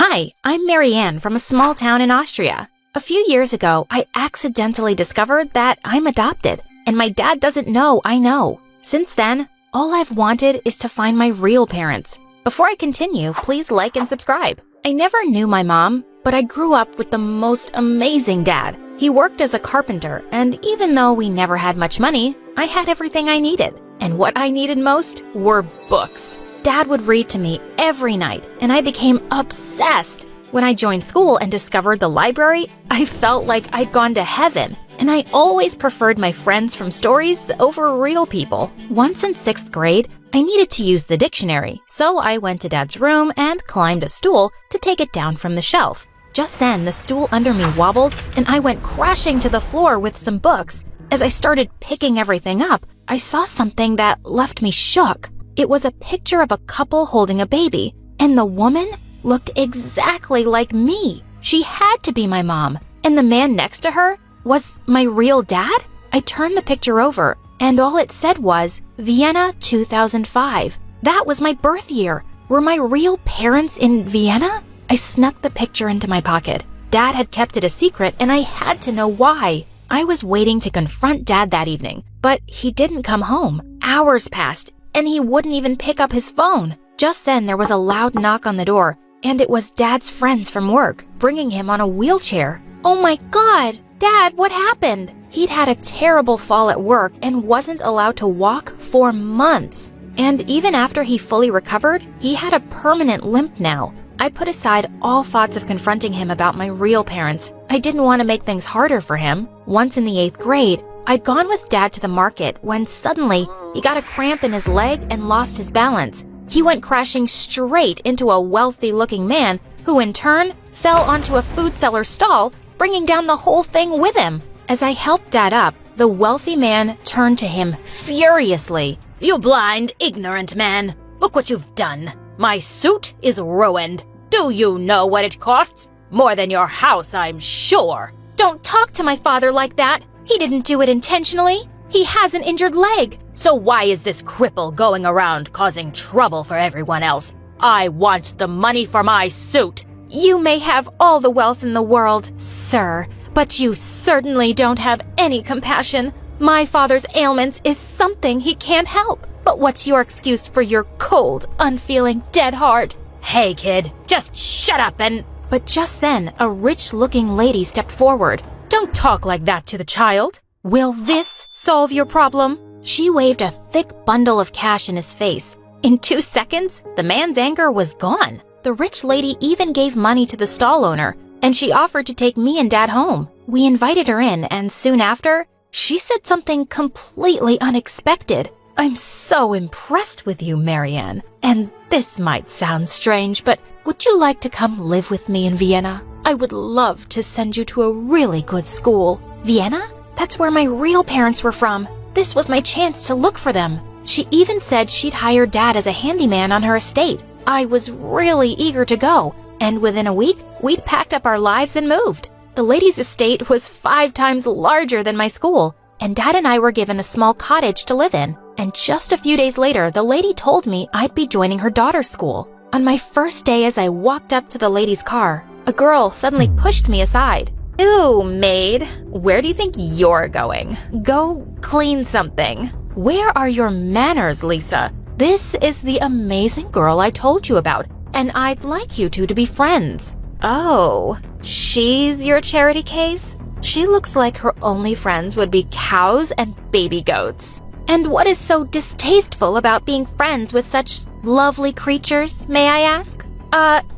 Hi, I'm Marianne from a small town in Austria. A few years ago, I accidentally discovered that I'm adopted, and my dad doesn't know I know. Since then, all I've wanted is to find my real parents. Before I continue, please like and subscribe. I never knew my mom, but I grew up with the most amazing dad. He worked as a carpenter, and even though we never had much money, I had everything I needed. And what I needed most were books. Dad would read to me every night, and I became obsessed. When I joined school and discovered the library, I felt like I'd gone to heaven. And I always preferred my friends from stories over real people. Once in 6th grade, I needed to use the dictionary, so I went to Dad's room and climbed a stool to take it down from the shelf. Just then, the stool under me wobbled, and I went crashing to the floor with some books. As I started picking everything up, I saw something that left me shook. It was a picture of a couple holding a baby, and the woman looked exactly like me. She had to be my mom, and the man next to her was my real dad? I turned the picture over, and all it said was, Vienna 2005. That was my birth year. Were my real parents in Vienna? I snuck the picture into my pocket. Dad had kept it a secret, and I had to know why. I was waiting to confront Dad that evening, but he didn't come home. Hours passed, and he wouldn't even pick up his phone. Just then, there was a loud knock on the door, and it was Dad's friends from work, bringing him on a wheelchair. Oh my God! Dad, what happened? He'd had a terrible fall at work and wasn't allowed to walk for months. And even after he fully recovered, he had a permanent limp now. I put aside all thoughts of confronting him about my real parents. I didn't want to make things harder for him. Once in the 8th grade, I'd gone with Dad to the market when suddenly he got a cramp in his leg and lost his balance. He went crashing straight into a wealthy-looking man who in turn fell onto a food seller's stall, bringing down the whole thing with him. As I helped Dad up, the wealthy man turned to him furiously. You blind, ignorant man! Look what you've done! My suit is ruined! Do you know what it costs? More than your house, I'm sure! Don't talk to my father like that! He didn't do it intentionally! He has an injured leg! So why is this cripple going around causing trouble for everyone else? I want the money for my suit! You may have all the wealth in the world, sir, but you certainly don't have any compassion. My father's ailments is something he can't help. But what's your excuse for your cold, unfeeling, dead heart? Hey, kid, just shut up and... But just then, a rich-looking lady stepped forward. Don't talk like that to the child. Will this solve your problem? She waved a thick bundle of cash in his face. In 2 seconds, the man's anger was gone. The rich lady even gave money to the stall owner, and she offered to take me and Dad home. We invited her in, and soon after, she said something completely unexpected. I'm so impressed with you, Marianne. And this might sound strange, but would you like to come live with me in Vienna? I would love to send you to a really good school. Vienna? That's where my real parents were from. This was my chance to look for them. She even said she'd hire Dad as a handyman on her estate. I was really eager to go, and within a week, we'd packed up our lives and moved. The lady's estate was 5 times larger than my school, and Dad and I were given a small cottage to live in. And just a few days later, the lady told me I'd be joining her daughter's school. On my first day, as I walked up to the lady's car, a girl suddenly pushed me aside. Ooh, maid, where do you think you're going? Go clean something. Where are your manners, Lisa? This is the amazing girl I told you about, and I'd like you two to be friends. Oh, she's your charity case? She looks like her only friends would be cows and baby goats. And what is so distasteful about being friends with such lovely creatures, may I ask?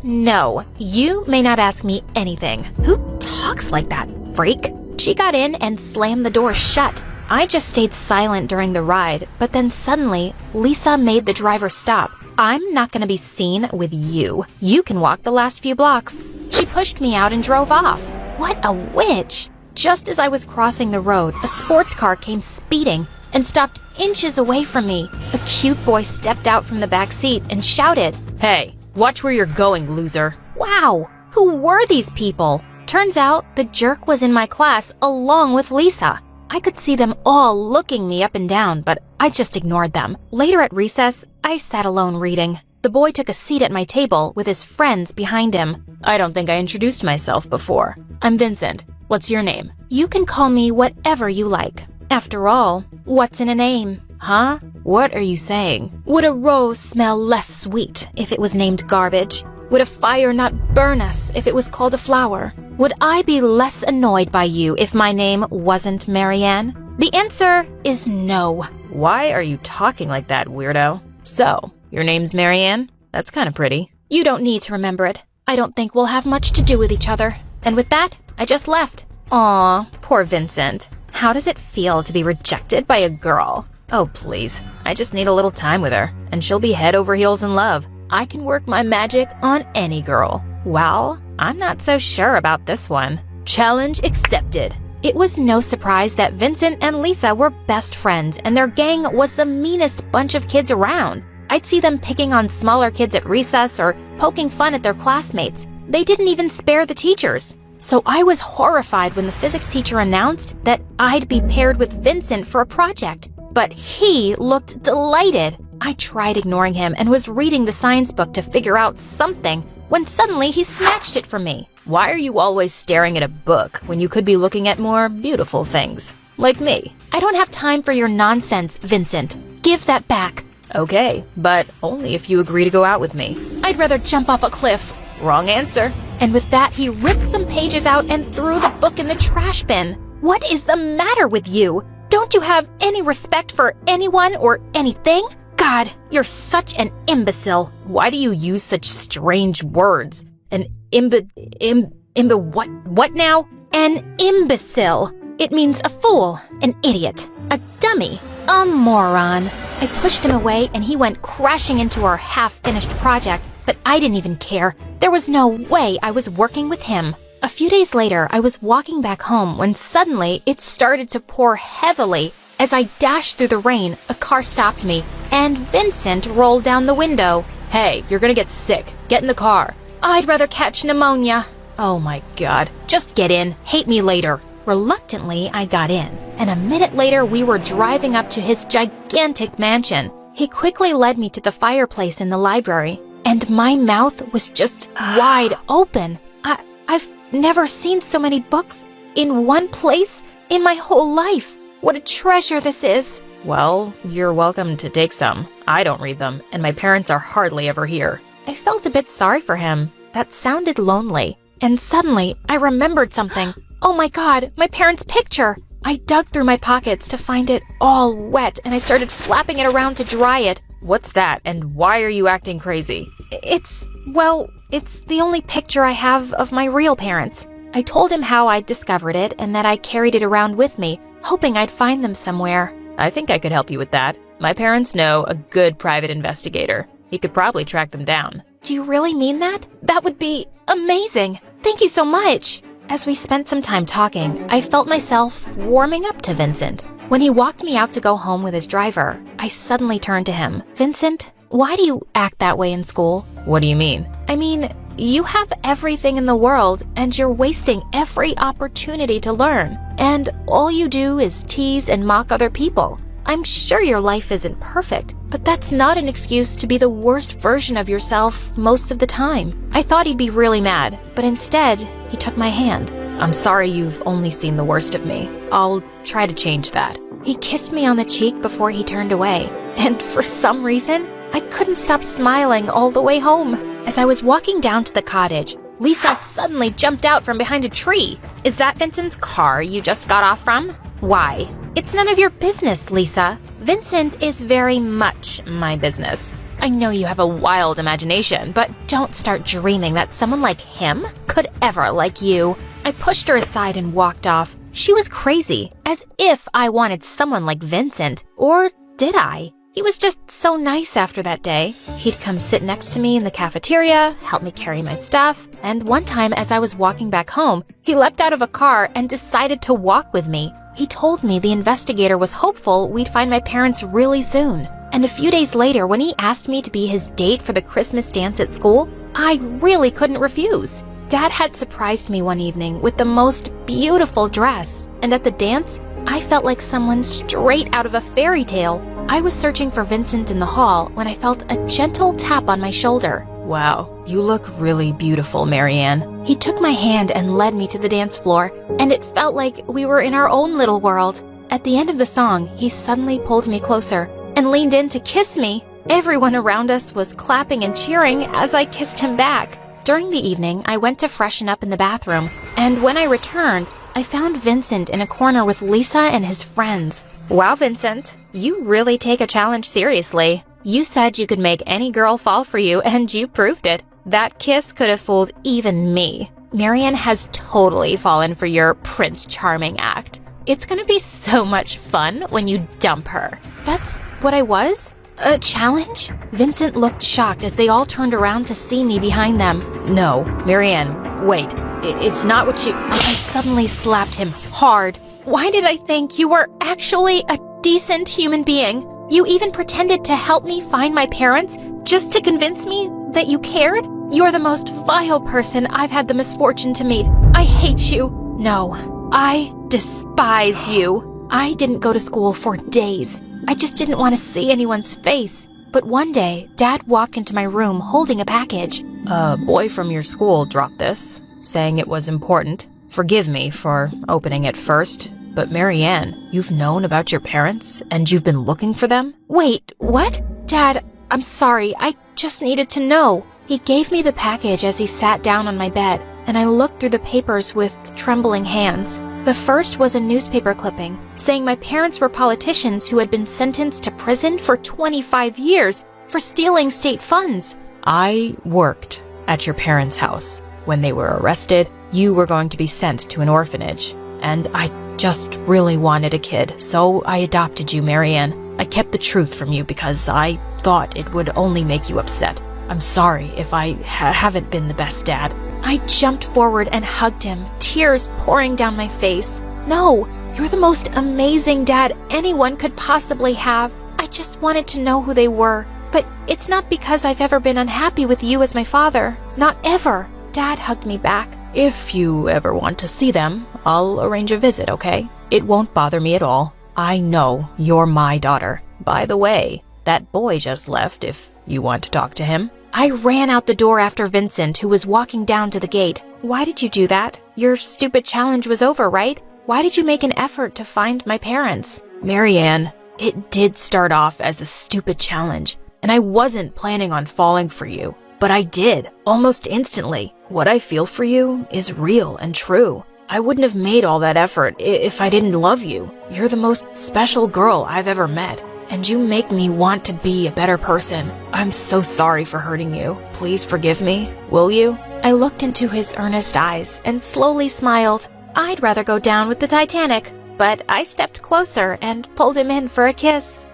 No. You may not ask me anything. Who talks like that, freak? She got in and slammed the door shut. I just stayed silent during the ride, but then suddenly, Lisa made the driver stop. I'm not gonna be seen with you. You can walk the last few blocks. She pushed me out and drove off. What a witch! Just as I was crossing the road, a sports car came speeding and stopped inches away from me. A cute boy stepped out from the back seat and shouted, Hey, watch where you're going, loser. Wow, who were these people? Turns out the jerk was in my class along with Lisa. I could see them all looking me up and down, but I just ignored them. Later at recess, I sat alone reading. The boy took a seat at my table with his friends behind him. I don't think I introduced myself before. I'm Vincent. What's your name? You can call me whatever you like. After all, what's in a name? Huh? What are you saying? Would a rose smell less sweet if it was named Garbage? Would a fire not burn us if it was called a flower? Would I be less annoyed by you if my name wasn't Marianne? The answer is no. Why are you talking like that, weirdo? So, your name's Marianne? That's kind of pretty. You don't need to remember it. I don't think we'll have much to do with each other. And with that, I just left. Aw, poor Vincent. How does it feel to be rejected by a girl? Oh, please. I just need a little time with her, and she'll be head over heels in love. I can work my magic on any girl. Well, I'm not so sure about this one. Challenge accepted. It was no surprise that Vincent and Lisa were best friends, and their gang was the meanest bunch of kids around. I'd see them picking on smaller kids at recess or poking fun at their classmates. They didn't even spare the teachers. So I was horrified when the physics teacher announced that I'd be paired with Vincent for a project. But he looked delighted. I tried ignoring him and was reading the science book to figure out something when suddenly he snatched it from me. Why are you always staring at a book when you could be looking at more beautiful things? Like me. I don't have time for your nonsense, Vincent. Give that back. Okay, but only if you agree to go out with me. I'd rather jump off a cliff. Wrong answer. And with that, he ripped some pages out and threw the book in the trash bin. What is the matter with you? Don't you have any respect for anyone or anything? God, you're such an imbecile. Why do you use such strange words? An what now? An imbecile. It means a fool, an idiot, a dummy, a moron. I pushed him away and he went crashing into our half-finished project, but I didn't even care. There was no way I was working with him. A few days later, I was walking back home when suddenly it started to pour heavily. As I dashed through the rain, a car stopped me, and Vincent rolled down the window. Hey, you're gonna get sick. Get in the car. I'd rather catch pneumonia. Oh my God. Just get in. Hate me later. Reluctantly, I got in, and a minute later, we were driving up to his gigantic mansion. He quickly led me to the fireplace in the library, and my mouth was just wide open. I've never seen so many books in one place in my whole life. What a treasure this is. Well, you're welcome to take some. I don't read them, and my parents are hardly ever here. I felt a bit sorry for him. That sounded lonely. And suddenly, I remembered something. Oh my God, my parents' picture! I dug through my pockets to find it all wet, and I started flapping it around to dry it. What's that, and why are you acting crazy? It's the only picture I have of my real parents. I told him how I'd discovered it and that I carried it around with me, hoping I'd find them somewhere. I think I could help you with that. My parents know a good private investigator. He could probably track them down. Do you really mean that? That would be amazing. Thank you so much. As we spent some time talking, I felt myself warming up to Vincent. When he walked me out to go home with his driver, I suddenly turned to him. Vincent, why do you act that way in school? What do you mean? I mean, you have everything in the world, and you're wasting every opportunity to learn. And all you do is tease and mock other people. I'm sure your life isn't perfect, but that's not an excuse to be the worst version of yourself most of the time. I thought he'd be really mad, but instead, he took my hand. I'm sorry you've only seen the worst of me. I'll try to change that. He kissed me on the cheek before he turned away, and for some reason, I couldn't stop smiling all the way home. As I was walking down to the cottage, Lisa suddenly jumped out from behind a tree. Is that Vincent's car you just got off from? Why? It's none of your business, Lisa. Vincent is very much my business. I know you have a wild imagination, but don't start dreaming that someone like him could ever like you. I pushed her aside and walked off. She was crazy, as if I wanted someone like Vincent. Or did I? He was just so nice after that day. He'd come sit next to me in the cafeteria, help me carry my stuff, and one time as I was walking back home, he leapt out of a car and decided to walk with me. He told me the investigator was hopeful we'd find my parents really soon. And a few days later, when he asked me to be his date for the Christmas dance at school, I really couldn't refuse. Dad had surprised me one evening with the most beautiful dress, and at the dance, I felt like someone straight out of a fairy tale. I was searching for Vincent in the hall when I felt a gentle tap on my shoulder. Wow, you look really beautiful, Marianne. He took my hand and led me to the dance floor, and it felt like we were in our own little world. At the end of the song, he suddenly pulled me closer and leaned in to kiss me. Everyone around us was clapping and cheering as I kissed him back. During the evening, I went to freshen up in the bathroom, and when I returned, I found Vincent in a corner with Lisa and his friends. Wow, Vincent, you really take a challenge seriously. You said you could make any girl fall for you, and you proved it. That kiss could have fooled even me. Marianne has totally fallen for your Prince Charming act. It's gonna be so much fun when you dump her. That's what I was? A challenge? Vincent looked shocked as they all turned around to see me behind them. No, Marianne, wait. It's not what you... I suddenly slapped him hard. Why did I think you were actually a decent human being? You even pretended to help me find my parents just to convince me that you cared? You're the most vile person I've had the misfortune to meet. I hate you. No, I despise you. I didn't go to school for days. I just didn't want to see anyone's face. But one day, Dad walked into my room holding a package. A boy from your school dropped this, saying it was important. Forgive me for opening it first, but Marianne, you've known about your parents and you've been looking for them? Wait, what? Dad, I'm sorry. I just needed to know. He gave me the package as he sat down on my bed, and I looked through the papers with trembling hands. The first was a newspaper clipping saying my parents were politicians who had been sentenced to prison for 25 years for stealing state funds. I worked at your parents' house. When they were arrested, you were going to be sent to an orphanage, and I just really wanted a kid, so I adopted you, Marianne. I kept the truth from you because I thought it would only make you upset. I'm sorry if I haven't been the best dad. I jumped forward and hugged him, tears pouring down my face. No, you're the most amazing dad anyone could possibly have. I just wanted to know who they were. But it's not because I've ever been unhappy with you as my father. Not ever. Dad hugged me back. If you ever want to see them, I'll arrange a visit, okay? It won't bother me at all. I know you're my daughter. By the way, that boy just left if you want to talk to him. I ran out the door after Vincent, who was walking down to the gate. Why did you do that? Your stupid challenge was over, right? Why did you make an effort to find my parents? Marianne, it did start off as a stupid challenge, and I wasn't planning on falling for you. But I did, almost instantly. What I feel for you is real and true. I wouldn't have made all that effort if I didn't love you. You're the most special girl I've ever met, and you make me want to be a better person. I'm so sorry for hurting you. Please forgive me, will you? I looked into his earnest eyes and slowly smiled. I'd rather go down with the Titanic, but I stepped closer and pulled him in for a kiss.